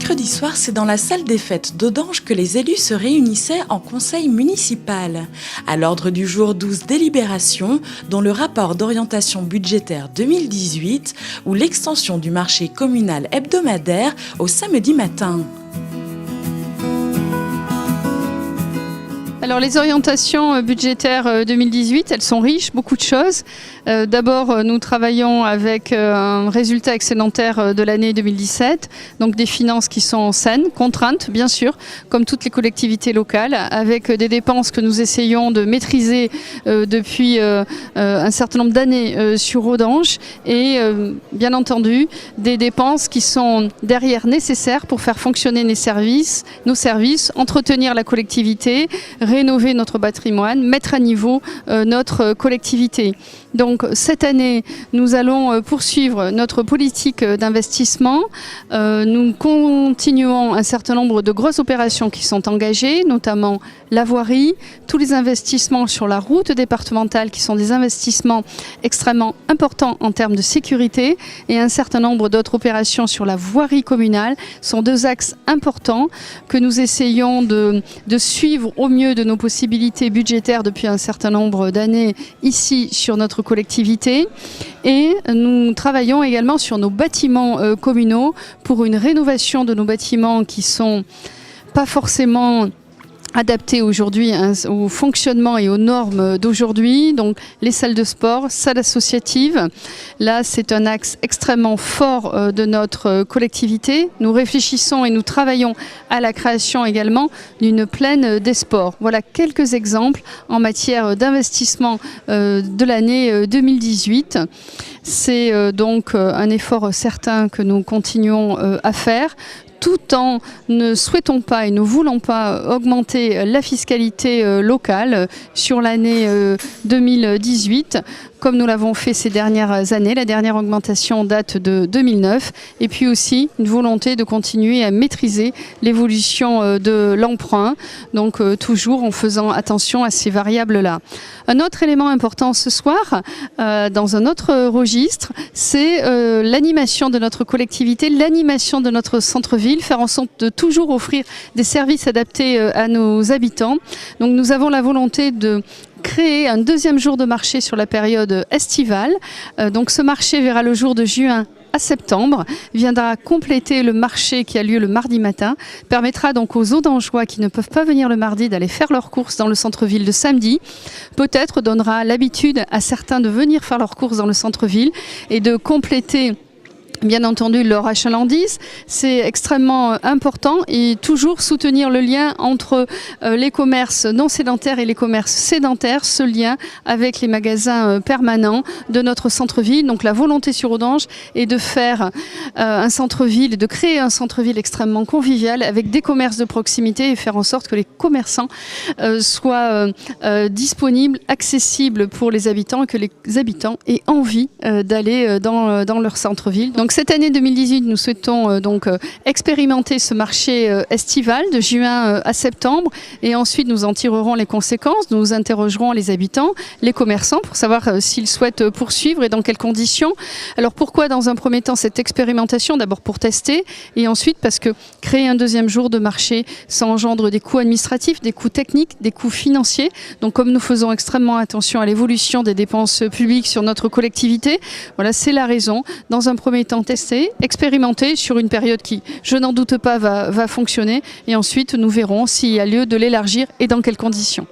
mercredi soir, c'est dans la salle des fêtes d'Audange que les élus se réunissaient en conseil municipal. À l'ordre du jour, 12 délibérations, dont le rapport d'orientation budgétaire 2018 ou l'extension du marché communal hebdomadaire au samedi matin. Alors les orientations budgétaires 2018, elles sont riches, beaucoup de choses. D'abord, nous travaillons avec un résultat excédentaire de l'année 2017, donc des finances qui sont saines, contraintes bien sûr, comme toutes les collectivités locales, avec des dépenses que nous essayons de maîtriser depuis un certain nombre d'années sur Audange et bien entendu des dépenses qui sont derrière nécessaires pour faire fonctionner nos services, entretenir la collectivité, rénover notre patrimoine, mettre à niveau notre collectivité. Donc cette année, nous allons poursuivre notre politique d'investissement. Nous continuons un certain nombre de grosses opérations qui sont engagées, notamment la voirie, tous les investissements sur la route départementale qui sont des investissements extrêmement importants en termes de sécurité et un certain nombre d'autres opérations sur la voirie communale sont deux axes importants que nous essayons de suivre au mieux de nos possibilités budgétaires depuis un certain nombre d'années ici sur notre collectivité. Et nous travaillons également sur nos bâtiments communaux pour une rénovation de nos bâtiments qui sont pas forcément adaptés aujourd'hui au fonctionnement et aux normes d'aujourd'hui, donc les salles de sport, salles associatives. Là, c'est un axe extrêmement fort de notre collectivité. Nous réfléchissons et nous travaillons à la création également d'une plaine des sports. Voilà quelques exemples en matière d'investissement de l'année 2018. C'est donc un effort certain que nous continuons à faire, tout en ne souhaitant pas et ne voulant pas augmenter la fiscalité locale sur l'année 2018, comme nous l'avons fait ces dernières années. La dernière augmentation date de 2009. Et puis aussi une volonté de continuer à maîtriser l'évolution de l'emprunt, donc toujours en faisant attention à ces variables-là. Un autre élément important ce soir, dans un autre registre, c'est l'animation de notre collectivité, l'animation de notre centre-ville, faire en sorte de toujours offrir des services adaptés à nos habitants. Donc nous avons la volonté de créer un deuxième jour de marché sur la période estivale. Donc ce marché verra le jour de juin à septembre, viendra compléter le marché qui a lieu le mardi matin, permettra donc aux Audangeois qui ne peuvent pas venir le mardi d'aller faire leurs courses dans le centre-ville le samedi, peut-être donnera l'habitude à certains de venir faire leurs courses dans le centre-ville et de compléter bien entendu leur achalandise. C'est extrêmement important et toujours soutenir le lien entre les commerces non sédentaires et les commerces sédentaires, ce lien avec les magasins permanents de notre centre-ville. Donc la volonté sur Audange est de faire un centre-ville, de créer un centre-ville extrêmement convivial avec des commerces de proximité et faire en sorte que les commerçants soient disponibles, accessibles pour les habitants et que les habitants aient envie d'aller dans leur centre-ville. Donc cette année 2018, nous souhaitons expérimenter ce marché estival de juin à septembre et ensuite nous en tirerons les conséquences. Nous interrogerons les habitants, les commerçants pour savoir s'ils souhaitent poursuivre et dans quelles conditions. Alors pourquoi dans un premier temps cette expérimentation? D'abord pour tester et ensuite parce que créer un deuxième jour de marché, ça engendre des coûts administratifs, des coûts techniques, des coûts financiers. Donc comme nous faisons extrêmement attention à l'évolution des dépenses publiques sur notre collectivité, voilà, c'est la raison. Dans un premier temps, tester, expérimenter sur une période qui, je n'en doute pas, va fonctionner et ensuite nous verrons s'il y a lieu de l'élargir et dans quelles conditions.